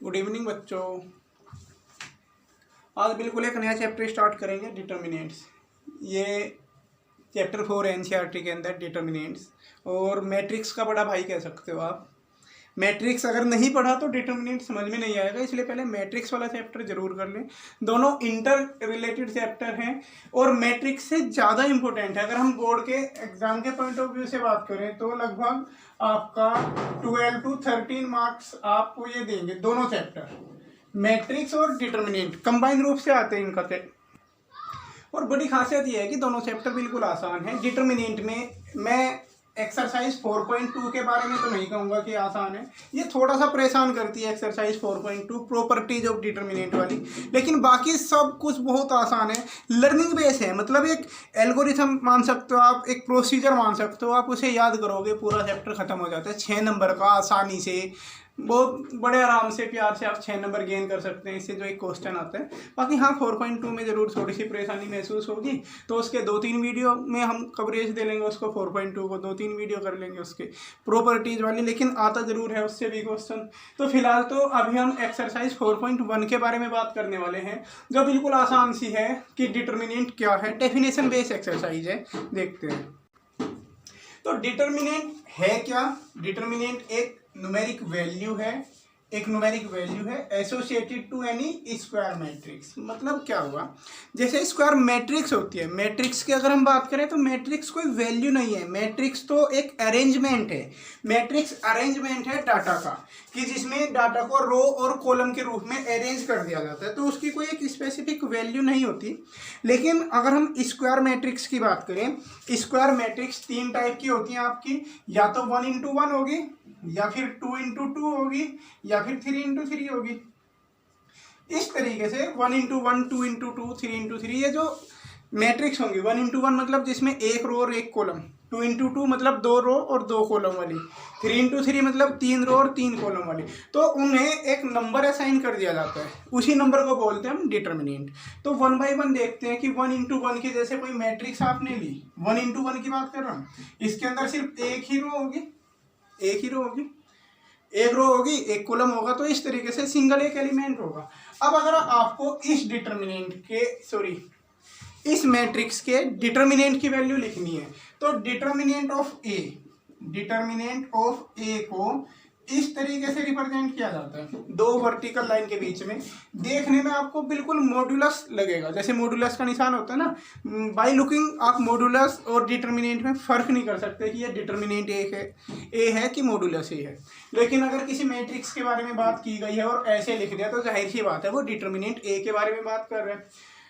Good evening बच्चों। आज बिल्कुल एक नया चैप्टर स्टार्ट करेंगे, डिटर्मिनेंट्स। ये चैप्टर 4 है एनसीईआरटी के अंदर, डिटर्मिनेंट्स। और मैट्रिक्स का बड़ा भाई कह सकते हो आप। मैट्रिक्स अगर नहीं पढ़ा तो डिटर्मिनेंट समझ में नहीं आएगा, इसलिए पहले मैट्रिक्स वाला चैप्टर जरूर कर लें। दोनों इंटर रिलेटेड चैप्टर हैं और मैट्रिक्स से ज़्यादा इंपॉर्टेंट है। अगर हम बोर्ड के एग्जाम के पॉइंट ऑफ व्यू से बात करें तो लगभग आपका 12 to 13 मार्क्स आपको ये देंगे। दोनों चैप्टर मैट्रिक्स और डिटर्मिनेंट कंबाइन रूप से आते हैं इनका चैप्टर। और बड़ी खासियत ये है कि दोनों चैप्टर बिल्कुल आसान है। डिटर्मिनेंट में मैं एक्सरसाइज 4.2 के बारे में तो नहीं कहूँगा कि आसान है, ये थोड़ा सा परेशान करती है एक्सरसाइज 4.2 प्रॉपर्टीज ऑफ डिटर्मिनेंट वाली, लेकिन बाकी सब कुछ बहुत आसान है। लर्निंग बेस है, मतलब एक एल्गोरिथम मान सकते हो आप, एक प्रोसीजर मान सकते हो आप। उसे याद करोगे पूरा चैप्टर खत्म हो जाता है 6 नंबर का आसानी से। बहुत बड़े आराम से प्यार से आप 6 नंबर गेन कर सकते हैं इससे जो एक क्वेश्चन आता है। बाकी हाँ 4.2 में ज़रूर थोड़ी सी परेशानी महसूस होगी, तो उसके 2-3 वीडियो में हम कवरेज दे लेंगे उसको। 4.2 को 2-3 वीडियो कर लेंगे उसके प्रॉपर्टीज वाली, लेकिन आता ज़रूर है उससे भी क्वेश्चन। तो फिलहाल तो अभी हम एक्सरसाइज 4.1 के बारे में बात करने वाले हैं, जो बिल्कुल आसान सी है कि डिटर्मिनेंट क्या है। डेफिनेशन बेस्ड एक्सरसाइज है, देखते हैं। तो डिटर्मिनेंट है क्या? डिटर्मिनेंट एक न्यूमेरिक वैल्यू है, associated to any square matrix. मतलब क्या हुआ, जैसे स्क्वायर मैट्रिक्स होती है, मैट्रिक्स की अगर हम बात करें तो मैट्रिक्स कोई वैल्यू नहीं है, मैट्रिक्स तो एक अरेंजमेंट है। मैट्रिक्स अरेंजमेंट है डाटा का, कि जिसमें डाटा को रो और कॉलम के रूप में अरेंज कर दिया जाता है, तो उसकी कोई एक स्पेसिफिक वैल्यू नहीं होती। लेकिन अगर हम स्क्वायर मैट्रिक्स की बात करें, स्क्वायर मैट्रिक्स 3 टाइप की होती हैं आपकी, या तो 1x1 होगी, या फिर 2x2 होगी, या फिर 3x3 होगी। इस तरीके से 1x1, 2x2, 3x3 ये जो मैट्रिक्स होंगी। 1x1 मतलब जिसमें एक रो और एक कॉलम, 2x2 मतलब 2 रो और 2 कॉलम वाली, 3x3 मतलब 3 रो और 3 कॉलम वाली। तो उन्हें एक नंबर असाइन कर दिया जाता है, उसी नंबर को बोलते हैं हम डिटर्मिनेंट। तो 1 by 1 देखते हैं कि 1x1 की जैसे कोई मैट्रिक्स आपने ली, 1x1 की बात कर रहा हूँ, इसके अंदर सिर्फ एक ही रो होगी, एक रो होगी, एक कॉलम होगा, तो इस तरीके से सिंगल एक एलिमेंट होगा। अब अगर आपको इस डिटर्मिनेंट के इस मैट्रिक्स के डिटर्मिनेंट की वैल्यू लिखनी है, तो डिटर्मिनेंट ऑफ ए को इस तरीके से रिप्रेजेंट किया जाता है, 2 वर्टिकल लाइन के बीच में। देखने में आपको बिल्कुल मॉड्यूलस लगेगा, जैसे मॉड्यूलस का निशान होता है ना। बाय लुकिंग आप मॉड्यूलस और डिटर्मिनेंट में फ़र्क नहीं कर सकते कि ये डिटर्मिनेंट ए है कि मॉड्यूलस ए है। लेकिन अगर किसी मैट्रिक्स के बारे में बात की गई है और ऐसे लिख दिया, तो जाहिर सी बात है वो डिटर्मिनेंट ए के बारे में बात कर रहे हैं।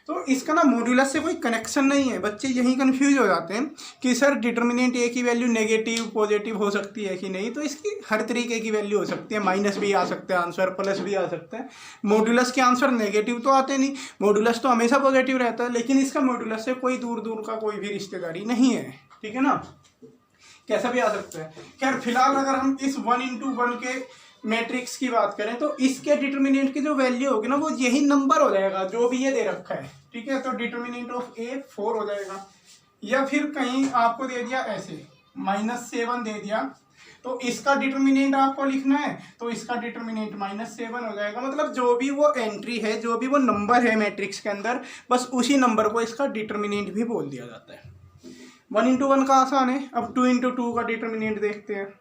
तो इसका ना मॉड्यूलस से कोई कनेक्शन नहीं है। बच्चे यही कंफ्यूज हो जाते हैं कि सर डिटर्मिनेंट ए की वैल्यू नेगेटिव पॉजिटिव हो सकती है कि नहीं। तो इसकी हर तरीके की वैल्यू हो सकती है, माइनस भी आ सकता है आंसर, प्लस भी आ सकता है। मॉड्यूलस के आंसर नेगेटिव तो आते नहीं, मॉड्यूलस तो हमेशा पॉजिटिव रहता है, लेकिन इसका मॉड्यूलस से कोई दूर दूर का कोई भी रिश्तेदारी नहीं है, ठीक है ना, कैसा भी आ सकता है। खैर फिलहाल अगर हम इस 1x1 के मैट्रिक्स की बात करें, तो इसके डिटर्मिनेंट की जो वैल्यू होगी ना, वो यही नंबर हो जाएगा जो भी ये दे रखा है, ठीक है। तो डिटर्मिनेंट ऑफ ए 4 हो जाएगा, या फिर कहीं आपको दे दिया ऐसे -7 दे दिया, तो इसका डिटर्मिनेंट आपको लिखना है, तो इसका डिटर्मिनेंट -7 हो जाएगा। मतलब जो भी वो एंट्री है, जो भी वो नंबर है मैट्रिक्स के अंदर, बस उसी नंबर को इसका डिटर्मिनेंट भी बोल दिया जाता है। 1x1 का आसान है। अब 2x2 का डिटर्मिनेंट देखते हैं।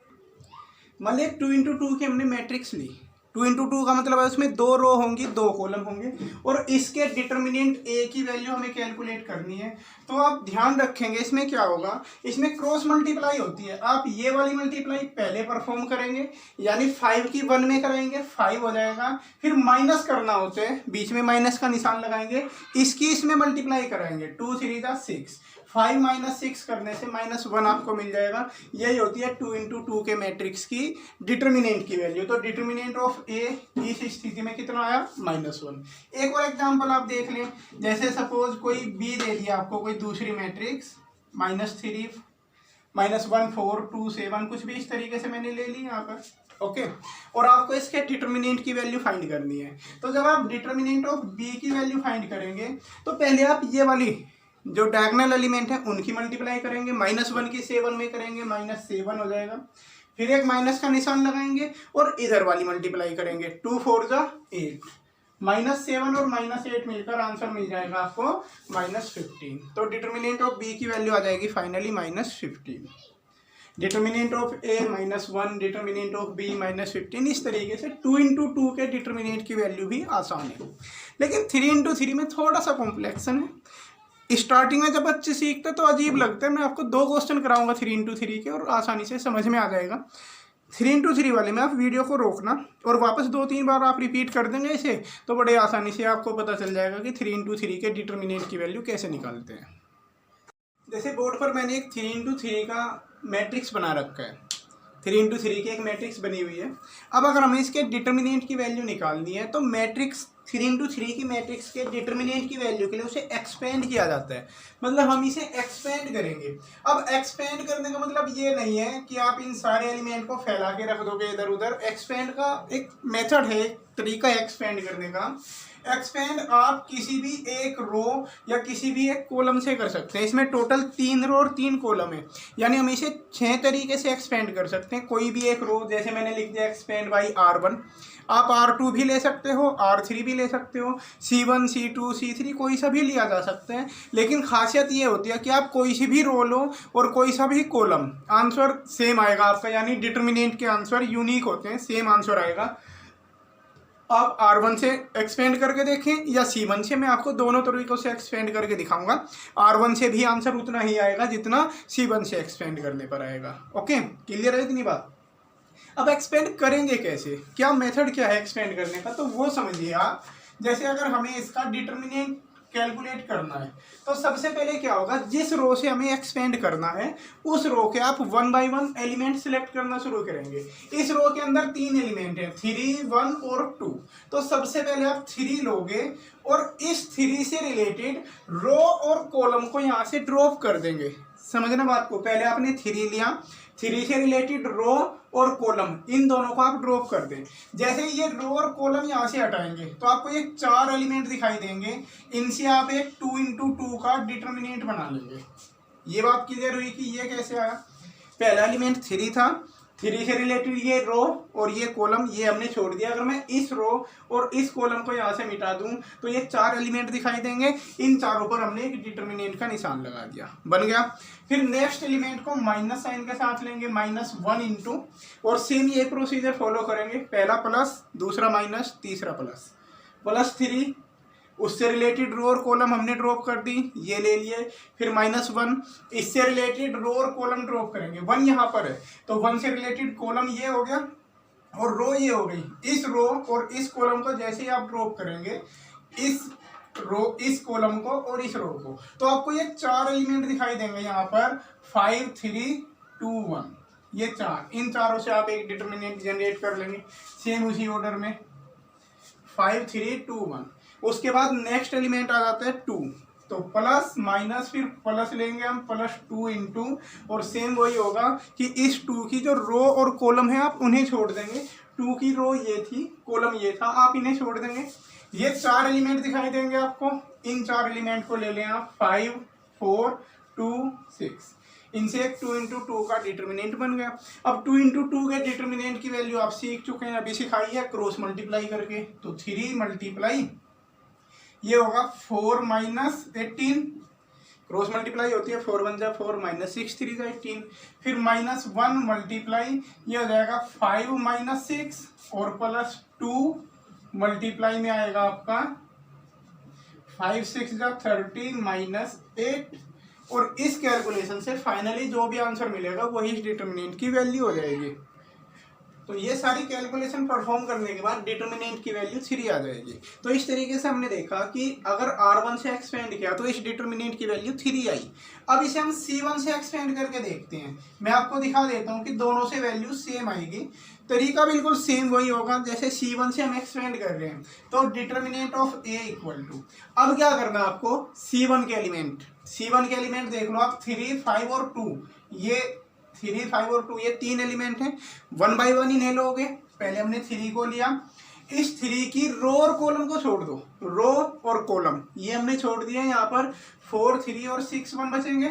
मान लिया 2x2 की हमने मैट्रिक्स ली, 2x2 का मतलब है उसमें 2 रो होंगी, 2 कॉलम होंगे, और इसके डिटर्मिनेंट ए की वैल्यू हमें कैलकुलेट करनी है। तो आप ध्यान रखेंगे इसमें क्या होगा, इसमें क्रॉस मल्टीप्लाई होती है। आप ये वाली मल्टीप्लाई पहले परफॉर्म करेंगे, यानी 5 की 1 में कराएंगे, 5 हो जाएगा। फिर माइनस करना होता है, बीच में माइनस का निशान लगाएंगे, इसकी इसमें मल्टीप्लाई कराएंगे, 2 3 6, 5 - 6 करने से -1 आपको मिल जाएगा। यही होती है 2x2 के मैट्रिक्स की डिटर्मिनेंट की वैल्यू। तो डिटर्मिनेंट ऑफ ए इस स्थिति में कितना आया, -1। एक और एग्जांपल आप देख लें, जैसे सपोज कोई बी दे दिया आपको, कोई दूसरी मैट्रिक्स -3 -1 4 2 7, कुछ भी इस तरीके से मैंने ले ली यहाँ पर, ओके। और आपको इसके डिटर्मिनेंट की वैल्यू फाइंड करनी है। तो जब आप डिटर्मिनेंट ऑफ बी की वैल्यू फाइंड करेंगे, तो पहले आप ये वाली जो डायगोनल एलिमेंट है उनकी मल्टीप्लाई करेंगे, -1 की 7 में करेंगे, -7 हो जाएगा। फिर एक माइनस का निशान लगाएंगे और इधर वाली मल्टीप्लाई करेंगे, 2 4 जा 8, -7 और -8 मिलकर आंसर मिल जाएगा आपको -15। तो डिटर्मिनेंट ऑफ बी की वैल्यू आ जाएगी finally -15। Determinant of A -1, determinant of B -15। इस तरीके से 2 × 2 के डिटर्मिनेंट की वैल्यू भी आसान है, लेकिन 3 × 3 में थोड़ा सा कॉम्प्लेक्सन है। स्टार्टिंग में जब बच्चे सीखते तो अजीब लगता है। मैं आपको 2 क्वेश्चन कराऊंगा 3 × 3 के और आसानी से समझ में आ जाएगा। 3 × 3 वाले में आप वीडियो को रोकना और वापस 2-3 बार आप रिपीट कर देंगे इसे, तो बड़े आसानी से आपको पता चल जाएगा कि 3 × 3 के डिटर्मिनेंट की वैल्यू कैसे निकालते हैं। जैसे बोर्ड पर मैंने एक 3 × 3 का मैट्रिक्स बना रखा है, 3 × 3 की एक मैट्रिक्स बनी हुई है। अब अगर हमें इसके डिटर्मिनेंट की वैल्यू निकालनी है तो मैट्रिक्स 3 × 3 की मैट्रिक्स के डिटर्मिनेंट की वैल्यू के लिए उसे एक्सपेंड किया जाता है, मतलब हम इसे एक्सपेंड करेंगे। अब एक्सपेंड करने का मतलब ये नहीं है कि आप इन सारे एलिमेंट को फैला के रख दोगे इधर उधर। एक्सपेंड का एक मेथड है, एक तरीका है एक्सपेंड करने का। एक्सपेंड आप किसी भी एक रो या किसी भी एक कॉलम से कर सकते हैं। इसमें टोटल 3 रो और 3 कॉलम है, यानी हम इसे 6 तरीके से एक्सपेंड कर सकते हैं। कोई भी एक रो, जैसे मैंने लिख दिया एक्सपेंड बाई R1, आप R2 भी ले सकते हो, R3 भी ले सकते हो, C1 C2 C3 कोई सा भी लिया जा सकता है। लेकिन खासियत ये होती है कि आप कोई सी भी रो लो और कोई सा भी कॉलम, आंसर सेम आएगा आपका, यानी डिटर्मिनेंट के आंसर यूनिक होते हैं, सेम आंसर आएगा। आप R1 से एक्सपेंड करके देखें या C1 से, मैं आपको दोनों तरीकों से एक्सपेंड करके दिखाऊंगा। R1 से भी आंसर उतना ही आएगा जितना C1 से एक्सपेंड करने पर आएगा। ओके, क्लियर है इतनी बात। अब एक्सपेंड करेंगे कैसे, क्या मेथड क्या है एक्सपेंड करने का, तो वो समझिए आप। जैसे अगर हमें इसका डिटर्मिनेंट कैलकुलेट करना है तो सबसे पहले क्या होगा, जिस रो से हमें एक्सपेंड करना है उस रो के आप 1 बाई 1 एलिमेंट सिलेक्ट करना शुरू करेंगे। इस रो के अंदर 3 एलिमेंट हैं, 3 1 और 2। तो सबसे पहले आप 3 लोगे और इस 3 से रिलेटेड रो और कॉलम को यहाँ से ड्रॉप कर देंगे। समझना बात को, पहले आपने 3 लिया, 3 से रिलेटेड रो और कॉलम, इन दोनों को आप ड्रॉप कर दें। जैसे ये रो और कॉलम यहाँ से हटाएंगे तो आपको ये 4 एलिमेंट दिखाई देंगे। इनसे आप एक 2 × 2 का डिटर्मिनेंट बना लेंगे। ये बात क्लियर हुई कि ये कैसे आया। पहला एलिमेंट 3 था, 3 से रिलेटेड ये रो और ये कॉलम, ये हमने छोड़ दिया। अगर मैं इस रो और इस कॉलम को यहाँ से मिटा दूं तो ये 4 एलिमेंट दिखाई देंगे। इन चारों पर हमने एक डिटर्मिनेंट का निशान लगा दिया, बन गया। फिर नेक्स्ट एलिमेंट को माइनस साइन के साथ लेंगे, -1 × और सेम ये प्रोसीजर फॉलो करेंगे। पहला प्लस, दूसरा माइनस, तीसरा प्लस, +3। उससे रिलेटेड रो और कॉलम हमने ड्रॉप कर दी, ये ले लिए। फिर -1, इससे रिलेटेड रो और कॉलम ड्रॉप करेंगे। 1 यहाँ पर है तो 1 से रिलेटेड कॉलम ये हो गया और रो ये हो गई। इस रो और इस कॉलम को जैसे ही आप ड्रॉप करेंगे, इस रो, इस कॉलम को और इस रो को, तो आपको ये 4 एलिमेंट दिखाई देंगे यहाँ पर, 5 3 2 1, ये 4। इन चारों से आप एक डिटर्मिनेंट जनरेट कर लेंगे सेम उसी ऑर्डर में, 5 3 2 1। उसके बाद नेक्स्ट एलिमेंट आ जाता है 2, तो प्लस माइनस फिर प्लस लेंगे हम, +2 × और सेम वही होगा कि इस 2 की जो रो और कॉलम है आप उन्हें छोड़ देंगे। 2 की रो ये थी, कॉलम ये था, आप इन्हें छोड़ देंगे। ये 4 एलिमेंट दिखाई देंगे आपको। इन 4 एलिमेंट को ले लें आप, 5 4 2 6। इनसे एक 2 × 2 का डिटर्मिनेंट बन गया। अब 2 × 2 के डिटर्मिनेंट की वैल्यू आप सीख चुके हैं, अभी सिखाई है क्रॉस मल्टीप्लाई करके। तो 3 × ये होगा 4 - 18, क्रॉस मल्टीप्लाई होती है, 4 × 1 = 4 - 6 3 = 18। फिर -1 मल्टीप्लाई, ये हो जाएगा 5 - 6 और +2 मल्टीप्लाई में आएगा आपका 5 6 = 13 -8। और इस कैलकुलेशन से फाइनली जो भी आंसर मिलेगा वही इस डिटर्मिनेंट की वैल्यू हो जाएगी। तो ये सारी कैलकुलेशन परफॉर्म करने के बाद डिटर्मिनेंट की वैल्यू 3 आ जाएगी। तो इस तरीके से हमने देखा कि अगर R1 से एक्सपेंड किया तो इस डिटर्मिनेंट की वैल्यू 3 आई। अब इसे हम C1 से एक्सपेंड करके देखते हैं। मैं आपको दिखा देता हूँ कि दोनों से वैल्यू सेम आएगी। तरीका बिल्कुल सेम वही होगा, जैसे C1 से हम एक्सपेंड कर रहे हैं तो डिटर्मिनेंट ऑफ A = अब क्या करना आपको, C1 के एलिमेंट देख लो आप, 3 5 और 2, ये 3 5 और 2 ये 3 एलिमेंट हैं। 1 बाई 1 इन्हें लोगे, पहले हमने 3 को लिया, इस 3 की रो और कॉलम को छोड़ दो, रो और कॉलम ये हमने छोड़ दिया। यहाँ पर 4 3 और 6 1 बचेंगे,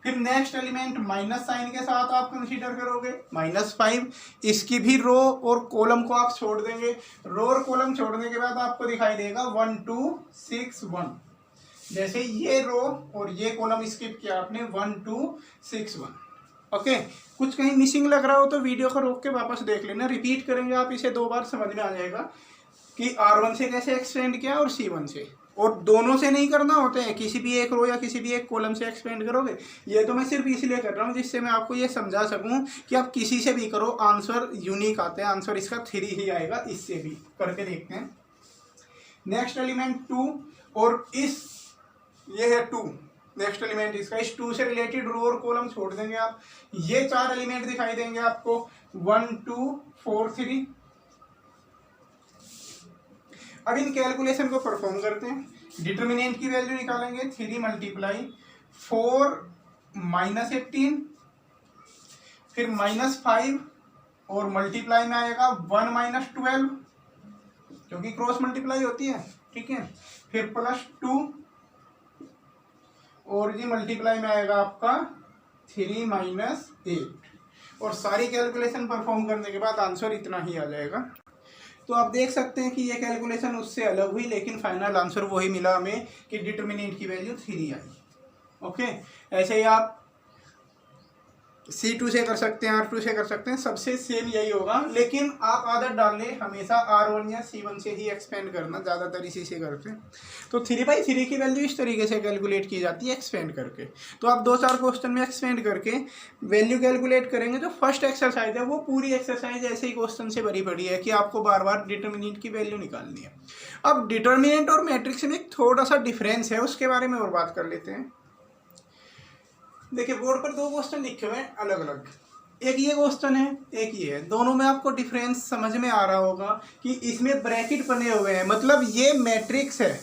फिर नेक्स्ट एलिमेंट माइनस साइन के साथ आप कंसीडर करोगे -5, इसकी भी रो और कॉलम को आप छोड़ देंगे। रो और कॉलम छोड़ने के बाद आपको दिखाई देगा 1 2 6 1। जैसे ये रो और ये कॉलम स्किप किया आपने 1 2 6 1। ओके, कुछ कहीं मिसिंग लग रहा हो तो वीडियो को रोक के वापस देख लेना, रिपीट करेंगे आप इसे 2 बार, समझ में आ जाएगा कि R1 से कैसे एक्सपेंड किया और C1 से। और दोनों से नहीं करना होता है, किसी भी एक रो या किसी भी एक कॉलम से एक्सपेंड करोगे। ये तो मैं सिर्फ इसलिए कर रहा हूँ जिससे मैं आपको ये समझा सकूँ कि आप किसी से भी करो आंसर यूनिक आता है, आंसर इसका 3 ही आएगा। इससे भी करके देखते हैं। नेक्स्ट एलिमेंट 2 और ये है 2, नेक्स्ट एलिमेंट इसका, इस 2 से रिलेटेड रो और कॉलम छोड़ देंगे आप। ये 4 एलिमेंट दिखाई देंगे आपको 1 2 4 3। अब इन कैलकुलेशन को परफॉर्म करते हैं। डिटर्मिनेंट की वैल्यू निकालेंगे 3 × 4 -18, फिर -5 और मल्टीप्लाई में आएगा 1 - 12 क्योंकि क्रॉस मल्टीप्लाई होती है, ठीक है। फिर +2 और ये मल्टीप्लाई में आएगा आपका 3 - 8। और सारी कैलकुलेशन परफॉर्म करने के बाद आंसर इतना ही आ जाएगा। तो आप देख सकते हैं कि ये कैलकुलेशन उससे अलग हुई, लेकिन फाइनल आंसर वही मिला हमें कि डिटर्मिनेंट की वैल्यू 3 आई। ओके, ऐसे ही आप C2 से कर सकते हैं, R2 से कर सकते हैं, सबसे सेम यही होगा। लेकिन आप आदत डाल लें हमेशा R1 या C1 से ही एक्सपेंड करना, ज़्यादातर इसी से करते हैं। तो 3/3 की वैल्यू इस तरीके से कैलकुलेट की जाती है एक्सपेंड करके। तो आप 2-4 क्वेश्चन में एक्सपेंड करके वैल्यू कैलकुलेट करेंगे। जो फर्स्ट एक्सरसाइज है वो पूरी एक्सरसाइज ऐसे ही क्वेश्चन से भरी पड़ी है कि आपको बार बार डिटर्मिनेंट की वैल्यू निकालनी है। अब डिटर्मिनेंट और मैट्रिक्स में थोड़ा सा डिफरेंस है, उसके बारे में और बात कर लेते हैं। देखिए, बोर्ड पर 2 क्वेश्चन लिखे हुए हैं अलग अलग, एक ये क्वेश्चन है, एक ये है। दोनों में आपको डिफरेंस समझ में आ रहा होगा कि इसमें ब्रैकेट बने हुए हैं, मतलब ये मैट्रिक्स है,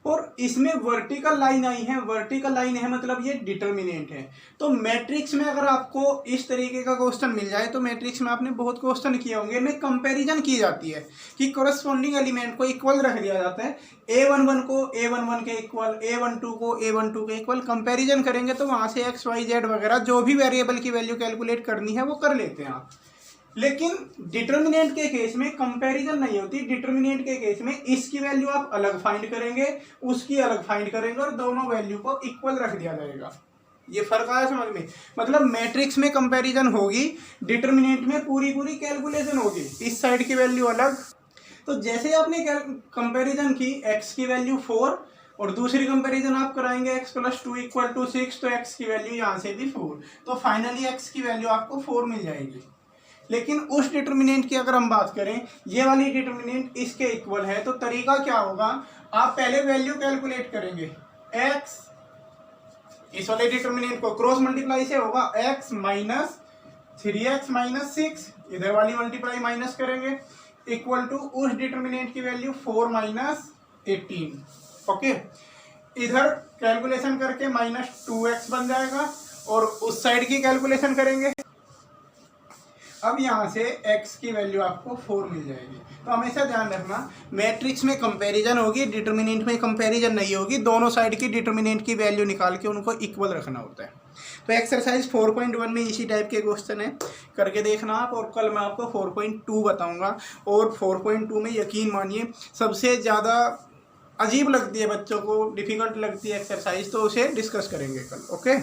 और इसमें वर्टिकल लाइन आई है। वर्टिकल लाइन है मतलब ये डिटर्मिनेंट है। तो मैट्रिक्स में अगर आपको इस तरीके का क्वेश्चन मिल जाए, तो मैट्रिक्स में आपने बहुत क्वेश्चन किए होंगे, में कंपैरिजन की जाती है कि कोरस्पॉन्डिंग एलिमेंट को इक्वल रख दिया जाता है। A11 को A11 के इक्वल, A12 को A12 के इक्वल कंपैरिजन करेंगे तो वहाँ से X Y Z वगैरह जो भी वेरिएबल की वैल्यू कैलकुलेट करनी है वो कर लेते हैं आप। लेकिन डिटर्मिनेंट के केस में कंपैरिजन नहीं होती। डिटर्मिनेंट के केस में इसकी वैल्यू आप अलग फाइंड करेंगे, उसकी अलग फाइंड करेंगे, और दोनों वैल्यू को इक्वल रख दिया जाएगा। ये फर्क आया समझ में? मतलब मैट्रिक्स में कंपैरिजन होगी, डिटर्मिनेंट में पूरी कैलकुलेशन होगी, इस साइड की वैल्यू अलग। तो जैसे आपने कंपैरिजन की x की वैल्यू 4 और दूसरी कंपैरिजन आप कराएंगे x + 2 = 6, तो x की वैल्यू यहाँ से भी 4, तो फाइनली x की वैल्यू आपको 4 मिल जाएगी। लेकिन उस डिटर्मिनेंट की अगर हम बात करें, ये वाली डिटर्मिनेंट इसके इक्वल है, तो तरीका क्या होगा, आप पहले वैल्यू कैलकुलेट करेंगे x, इस वाले डिटर्मिनेंट को क्रॉस मल्टीप्लाई से होगा x - 3x - 6, इधर वाली मल्टीप्लाई माइनस करेंगे, इक्वल टू उस डिटर्मिनेंट की वैल्यू 4 - 18। ओके, इधर कैलकुलेशन करके -2x बन जाएगा, और उस साइड की कैलकुलेशन करेंगे, अब यहाँ से x की वैल्यू आपको 4 मिल जाएगी। तो हमेशा ध्यान रखना, मैट्रिक्स में कंपैरिजन होगी, डिटर्मिनेंट में कंपैरिजन नहीं होगी। दोनों साइड की डिटर्मिनेंट की वैल्यू निकाल के उनको इक्वल रखना होता है। तो एक्सरसाइज 4.1 में इसी टाइप के क्वेश्चन है, करके देखना आप। और कल मैं आपको 4.2 बताऊंगा, और 4.2 में यकीन मानिए सबसे ज़्यादा अजीब लगती है बच्चों को, डिफ़िकल्ट लगती है एक्सरसाइज, तो उसे डिस्कस करेंगे कल। ओके।